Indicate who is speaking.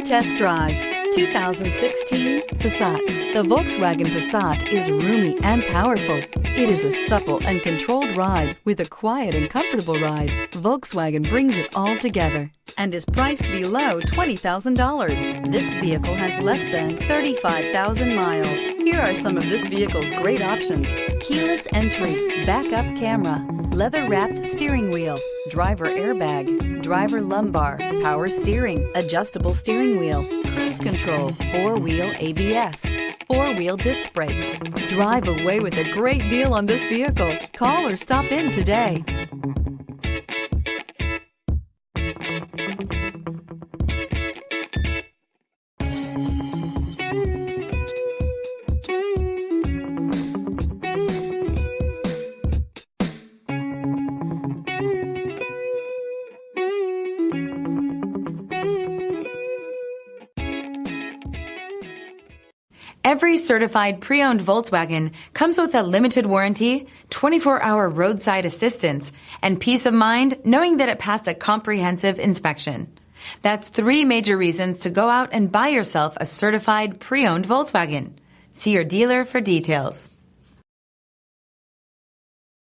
Speaker 1: Test drive 2016 Passat. The Volkswagen Passat is roomy and powerful. It is a supple and controlled ride with a quiet and comfortable ride. Volkswagen brings it all together and is priced below $20,000. This vehicle has less than 35,000 miles. Here are some of this vehicle's great options: keyless entry, backup camera, leather-wrapped steering wheel, driver airbag, driver lumbar, power steering, adjustable steering wheel, cruise control, four-wheel ABS, four-wheel disc brakes. Drive away with a great deal on this vehicle. Call or stop in today.
Speaker 2: Every certified pre-owned Volkswagen comes with a limited warranty, 24-hour roadside assistance, and peace of mind knowing that it passed a comprehensive inspection. That's 3 major reasons to go out and buy yourself a certified pre-owned Volkswagen. See your dealer for details.